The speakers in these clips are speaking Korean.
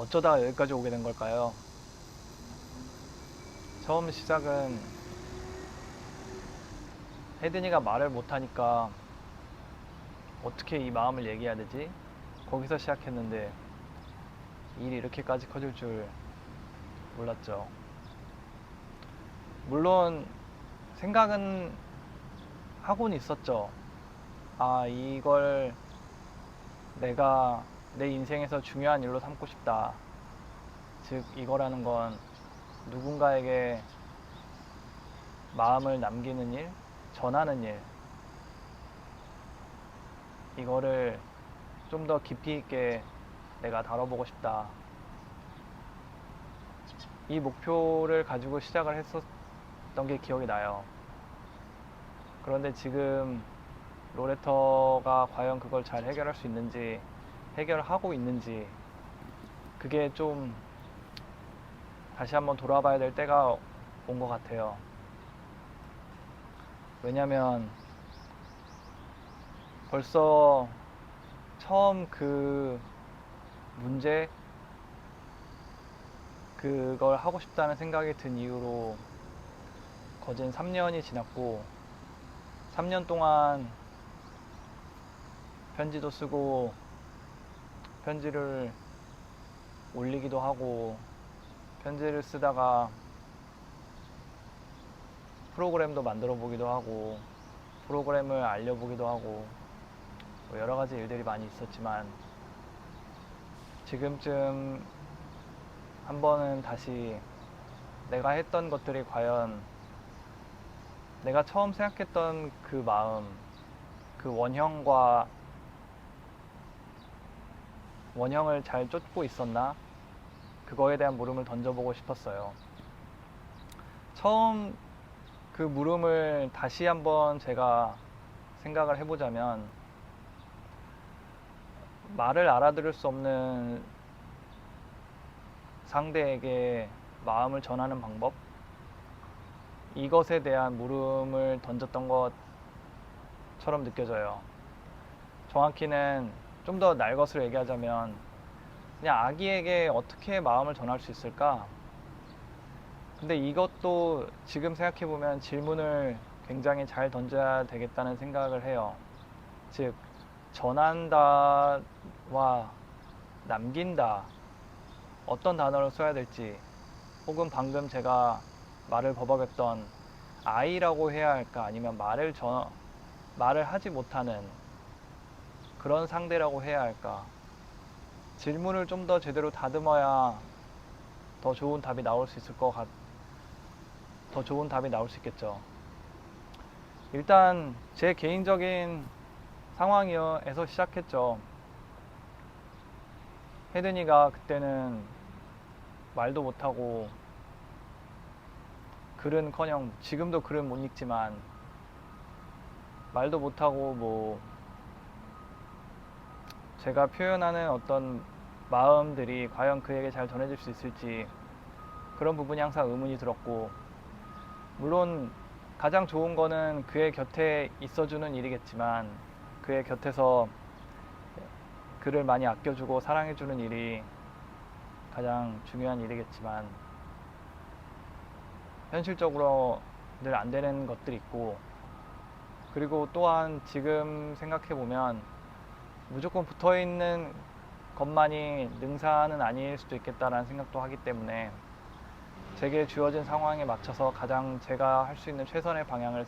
어쩌다가 여기까지 오게 된 걸까요? 처음 시작은 혜든이가 말을 못하니까 어떻게 이 마음을 얘기해야 되지? 거기서 시작했는데 일이 이렇게까지 커질 줄 몰랐죠. 물론 생각은 하고는 있었죠. 아, 이걸 내가 내 인생에서 중요한 일로 삼고 싶다. 즉, 이거라는 건 누군가에게 마음을 남기는 일, 전하는 일, 이거를 좀 더 깊이 있게 내가 다뤄보고 싶다. 이 목표를 가지고 시작을 했었던 게 기억이 나요. 그런데 지금 로레터가 과연 그걸 잘 해결할 수 있는지, 해결하고 있는지, 그게 좀 다시 한번 돌아봐야 될 때가 온 것 같아요. 왜냐면 벌써 처음 그 문제, 그걸 하고 싶다는 생각이 든 이후로 거진 3년이 지났고, 3년 동안 편지도 쓰고 편지를 올리기도 하고, 편지를 쓰다가 프로그램도 만들어 보기도 하고, 프로그램을 알려보기도 하고, 뭐 여러 가지 일들이 많이 있었지만, 지금쯤 한 번은 다시 내가 했던 것들이 과연 내가 처음 생각했던 그 마음, 그 원형을 잘 쫓고 있었나? 그거에 대한 물음을 던져보고 싶었어요. 처음 그 물음을 다시 한번 제가 생각을 해보자면, 말을 알아들을 수 없는 상대에게 마음을 전하는 방법, 이것에 대한 물음을 던졌던 것처럼 느껴져요. 정확히는 좀 더 날 것으로 얘기하자면, 그냥 아기에게 어떻게 마음을 전할 수 있을까? 근데 이것도 지금 생각해보면 질문을 굉장히 잘 던져야 되겠다는 생각을 해요. 즉, 전한다와 남긴다, 어떤 단어를 써야 될지, 혹은 방금 제가 말을 버벅였던 아이라고 해야 할까, 아니면 말을 하지 못하는 그런 상대라고 해야 할까. 질문을 좀 더 제대로 다듬어야 더 좋은 답이 나올 수 있을 더 좋은 답이 나올 수 있겠죠. 일단 제 개인적인 상황에서 시작했죠. 혜든이가 그때는 말도 못하고, 글은커녕 지금도 글은 못 읽지만, 말도 못하고 뭐 제가 표현하는 어떤 마음들이 과연 그에게 잘 전해질 수 있을지, 그런 부분이 항상 의문이 들었고, 물론 가장 좋은 거는 그의 곁에 있어주는 일이겠지만, 그의 곁에서 그를 많이 아껴주고 사랑해주는 일이 가장 중요한 일이겠지만, 현실적으로 늘 안 되는 것들이 있고, 그리고 또한 지금 생각해보면 무조건 붙어있는 것만이 능사는 아닐 수도 있겠다라는 생각도 하기 때문에, 제게 주어진 상황에 맞춰서 가장 제가 할 수 있는 최선의 방향을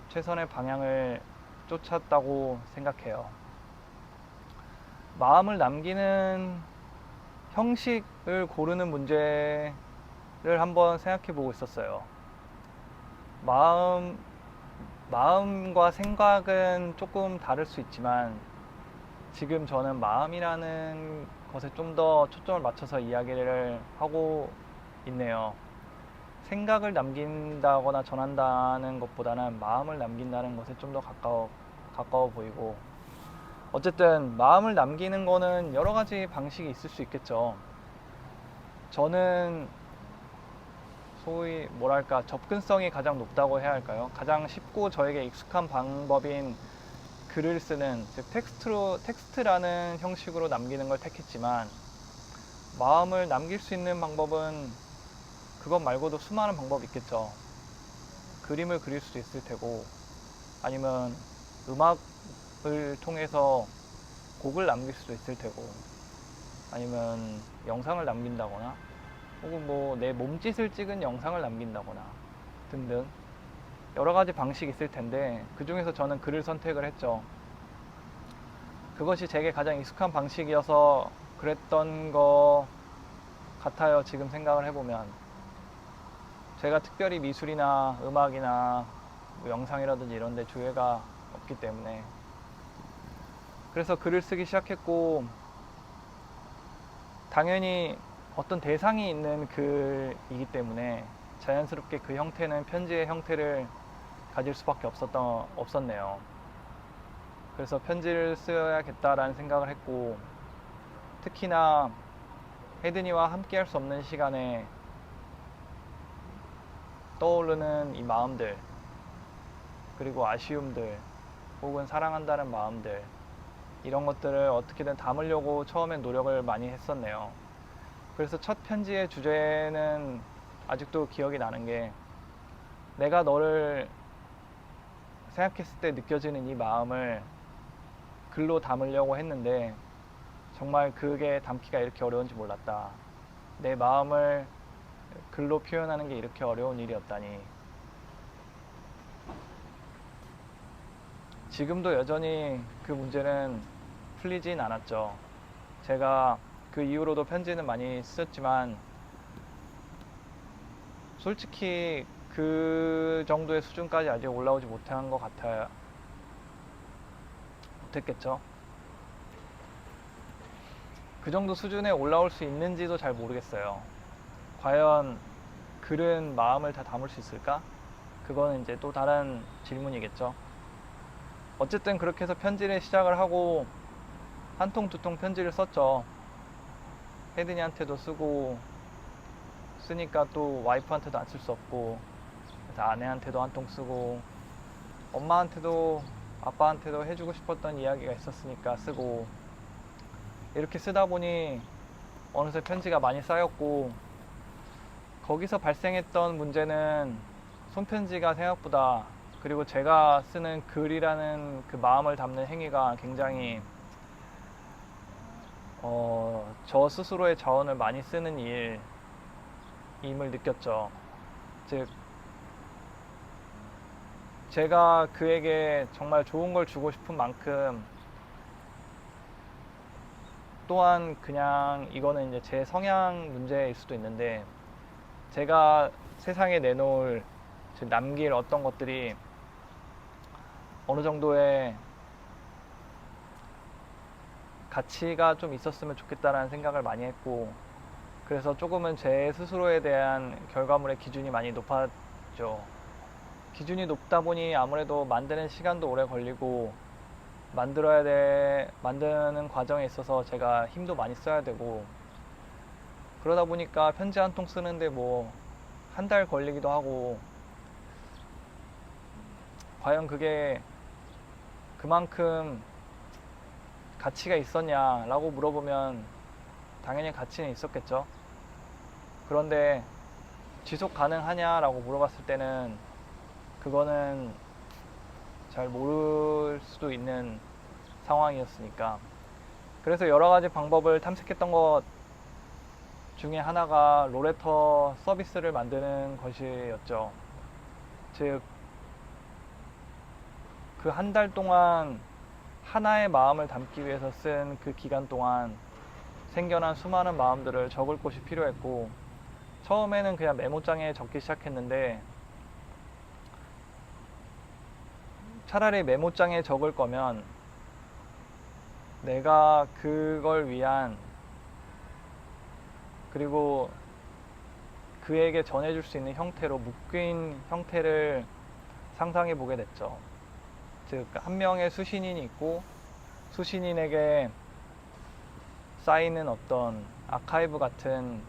최선의 방향을 쫓았다고 생각해요. 마음을 남기는 형식을 고르는 문제를 한번 생각해 보고 있었어요. 마음과 생각은 조금 다를 수 있지만, 지금 저는 마음이라는 것에 좀 더 초점을 맞춰서 이야기를 하고 있네요. 생각을 남긴다거나 전한다는 것보다는 마음을 남긴다는 것에 좀 더 가까워 보이고, 어쨌든 마음을 남기는 거는 여러 가지 방식이 있을 수 있겠죠. 저는 소위 접근성이 가장 높다고 해야 할까요? 가장 쉽고 저에게 익숙한 방법인 그 글을 쓰는, 즉 텍스트라는 형식으로 남기는 걸 택했지만, 마음을 남길 수 있는 방법은 그것 말고도 수많은 방법이 있겠죠. 그림을 그릴 수도 있을 테고, 아니면 음악을 통해서 곡을 남길 수도 있을 테고, 아니면 영상을 남긴다거나, 혹은 뭐 내 몸짓을 찍은 영상을 남긴다거나 등등 여러 가지 방식이 있을 텐데, 그 중에서 저는 글을 선택을 했죠. 그것이 제게 가장 익숙한 방식이어서 그랬던 것 같아요. 지금 생각을 해보면 제가 특별히 미술이나 음악이나 뭐 영상이라든지 이런 데 주의가 없기 때문에, 그래서 글을 쓰기 시작했고, 당연히 어떤 대상이 있는 글이기 때문에 자연스럽게 그 형태는 편지의 형태를 가질 수밖에 없었네요. 그래서 편지를 써야겠다라는 생각을 했고, 특히나 혜든이와 함께 할 수 없는 시간에 떠오르는 이 마음들, 그리고 아쉬움들, 혹은 사랑한다는 마음들, 이런 것들을 어떻게든 담으려고 처음엔 노력을 많이 했었네요. 그래서 첫 편지의 주제는 아직도 기억이 나는 게, 내가 너를 생각했을 때 느껴지는 이 마음을 글로 담으려고 했는데 정말 그게 담기가 이렇게 어려운지 몰랐다. 내 마음을 글로 표현하는 게 이렇게 어려운 일이었다니. 지금도 여전히 그 문제는 풀리진 않았죠. 제가 그 이후로도 편지는 많이 썼지만 솔직히 그 정도의 수준까지 아직 올라오지 못한 것 같아요. 못했겠죠. 그 정도 수준에 올라올 수 있는지도 잘 모르겠어요. 과연 글은 마음을 다 담을 수 있을까? 그거는 이제 또 다른 질문이겠죠. 어쨌든 그렇게 해서 편지를 시작을 하고 한 통 두 통 편지를 썼죠. 혜든이한테도 쓰니까 또 와이프한테도 안 쓸 수 없고, 그래서 아내한테도 한 통 쓰고, 엄마한테도 아빠한테도 해주고 싶었던 이야기가 있었으니까 쓰고, 이렇게 쓰다 보니 어느새 편지가 많이 쌓였고, 거기서 발생했던 문제는 손편지가 생각보다, 그리고 제가 쓰는 글이라는 그 마음을 담는 행위가 굉장히 저 스스로의 자원을 많이 쓰는 일임을 느꼈죠. 즉, 제가 그에게 정말 좋은 걸 주고 싶은 만큼, 또한 그냥 이거는 이제 제 성향 문제일 수도 있는데, 제가 세상에 내놓을, 즉 남길 어떤 것들이 어느 정도의 가치가 좀 있었으면 좋겠다라는 생각을 많이 했고, 그래서 조금은 제 스스로에 대한 결과물의 기준이 많이 높았죠. 기준이 높다 보니 아무래도 만드는 시간도 오래 걸리고, 만드는 과정에 있어서 제가 힘도 많이 써야 되고, 그러다 보니까 편지 한 통 쓰는데 뭐 한 달 걸리기도 하고, 과연 그게 그만큼 가치가 있었냐라고 물어보면 당연히 가치는 있었겠죠. 그런데 지속 가능하냐라고 물어봤을 때는 그거는 잘 모를 수도 있는 상황이었으니까. 그래서 여러 가지 방법을 탐색했던 것 중에 하나가 롤레터 서비스를 만드는 것이었죠. 즉, 그 한 달 동안 하나의 마음을 담기 위해서 쓴 그 기간 동안 생겨난 수많은 마음들을 적을 곳이 필요했고, 처음에는 그냥 메모장에 적기 시작했는데, 차라리 메모장에 적을 거면 내가 그걸 위한, 그리고 그에게 전해줄 수 있는 형태로 묶인 형태를 상상해 보게 됐죠. 즉, 한 명의 수신인이 있고 수신인에게 쌓이는 어떤 아카이브 같은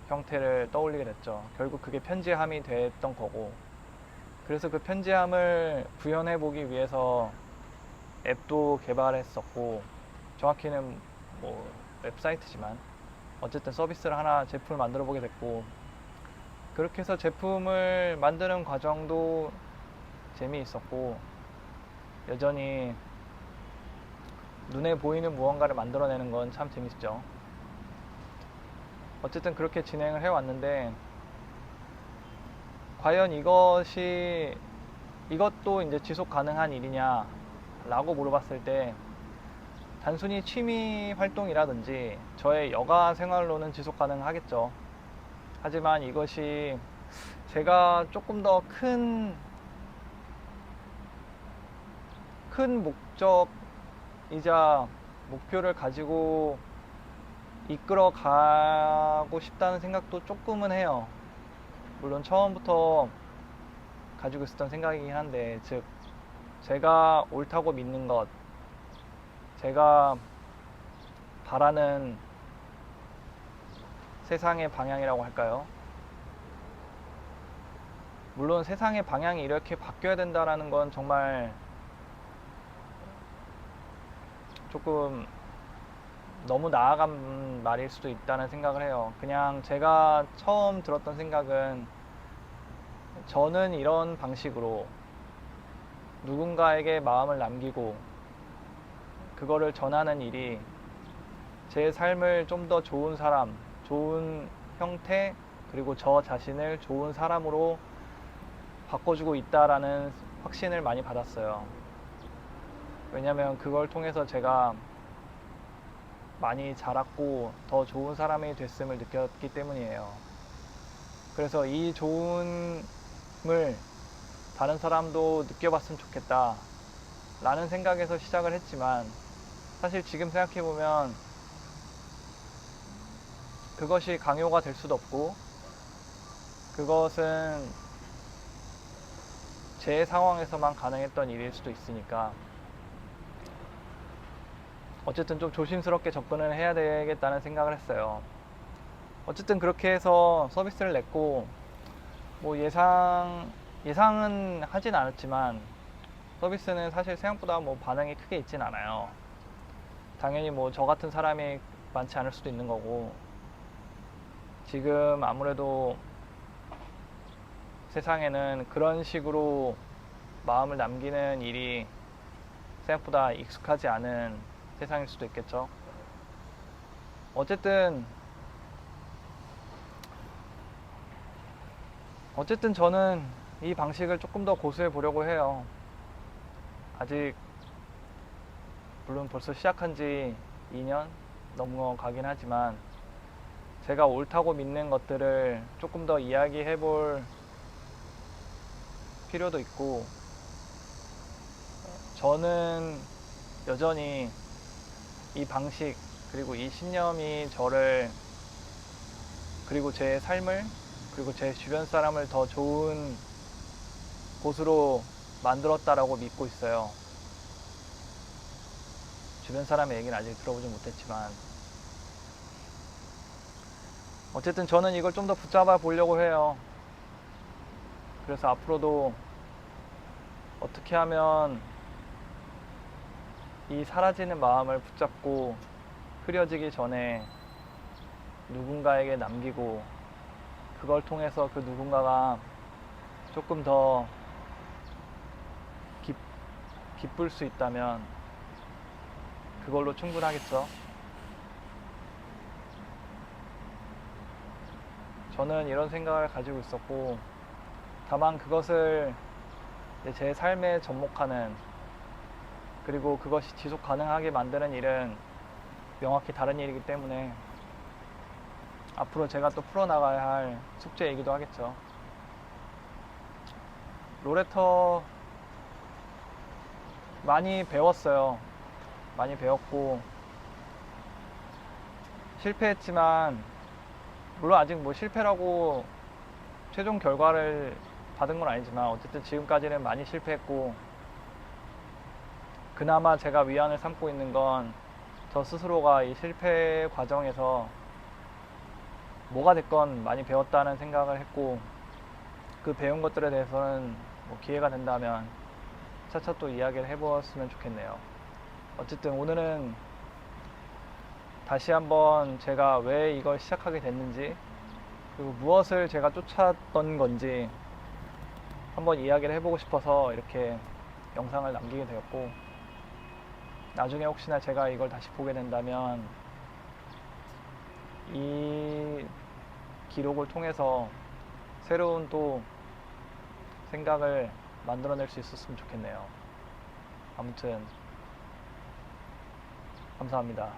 형태를 떠올리게 됐죠. 결국 그게 편지함이 됐던 거고, 그래서 그 편지함을 구현해 보기 위해서 앱도 개발했었고, 정확히는 뭐 웹사이트지만 어쨌든 서비스를 하나 제품을 만들어 보게 됐고, 그렇게 해서 제품을 만드는 과정도 재미있었고, 여전히 눈에 보이는 무언가를 만들어내는 건 참 재밌죠. 어쨌든 그렇게 진행을 해왔는데, 과연 이것도 이제 지속 가능한 일이냐 라고 물어봤을 때, 단순히 취미 활동이라든지 저의 여가 생활로는 지속 가능하겠죠. 하지만 이것이 제가 조금 더 큰 목적이자 목표를 가지고 이끌어 가고 싶다는 생각도 조금은 해요. 물론 처음부터 가지고 있었던 생각이긴 한데, 즉 제가 옳다고 믿는 것, 제가 바라는 세상의 방향이라고 할까요? 물론 세상의 방향이 이렇게 바뀌어야 된다라는 건 정말 조금 너무 나아간 말일 수도 있다는 생각을 해요. 그냥 제가 처음 들었던 생각은, 저는 이런 방식으로 누군가에게 마음을 남기고 그거를 전하는 일이 제 삶을 좀 더 좋은 사람, 좋은 형태, 그리고 저 자신을 좋은 사람으로 바꿔주고 있다라는 확신을 많이 받았어요. 왜냐면 그걸 통해서 제가 많이 자랐고 더 좋은 사람이 됐음을 느꼈기 때문이에요. 그래서 이 좋음을 다른 사람도 느껴봤으면 좋겠다 라는 생각에서 시작을 했지만, 사실 지금 생각해보면 그것이 강요가 될 수도 없고, 그것은 제 상황에서만 가능했던 일일 수도 있으니까, 어쨌든 좀 조심스럽게 접근을 해야 되겠다는 생각을 했어요. 어쨌든 그렇게 해서 서비스를 냈고, 뭐 예상은 하진 않았지만, 서비스는 사실 생각보다 뭐 반응이 크게 있진 않아요. 당연히 뭐 저 같은 사람이 많지 않을 수도 있는 거고, 지금 아무래도 세상에는 그런 식으로 마음을 남기는 일이 생각보다 익숙하지 않은 세상일 수도 있겠죠. 어쨌든 저는 이 방식을 조금 더 고수해 보려고 해요. 아직 물론 벌써 시작한 지 2년 넘어가긴 하지만, 제가 옳다고 믿는 것들을 조금 더 이야기해 볼 필요도 있고, 저는 여전히 이 방식, 그리고 이 신념이 저를, 그리고 제 삶을, 그리고 제 주변 사람을 더 좋은 곳으로 만들었다라고 믿고 있어요. 주변 사람의 얘기는 아직 들어보지 못했지만, 어쨌든 저는 이걸 좀 더 붙잡아 보려고 해요. 그래서 앞으로도 어떻게 하면 이 사라지는 마음을 붙잡고 흐려지기 전에 누군가에게 남기고, 그걸 통해서 그 누군가가 조금 더 기쁠 수 있다면 그걸로 충분하겠죠. 저는 이런 생각을 가지고 있었고, 다만 그것을 제 삶에 접목하는, 그리고 그것이 지속 가능하게 만드는 일은 명확히 다른 일이기 때문에 앞으로 제가 또 풀어나가야 할 숙제이기도 하겠죠. 로레터 많이 배웠어요. 많이 배웠고 실패했지만, 물론 아직 뭐 실패라고 최종 결과를 받은 건 아니지만, 어쨌든 지금까지는 많이 실패했고, 그나마 제가 위안을 삼고 있는 건 저 스스로가 이 실패 과정에서 뭐가 됐건 많이 배웠다는 생각을 했고, 그 배운 것들에 대해서는 뭐 기회가 된다면 차차 또 이야기를 해보았으면 좋겠네요. 어쨌든 오늘은 다시 한번 제가 왜 이걸 시작하게 됐는지, 그리고 무엇을 제가 쫓았던 건지 한번 이야기를 해보고 싶어서 이렇게 영상을 남기게 되었고, 나중에 혹시나 제가 이걸 다시 보게 된다면 이 기록을 통해서 새로운 또 생각을 만들어낼 수 있었으면 좋겠네요. 아무튼 감사합니다.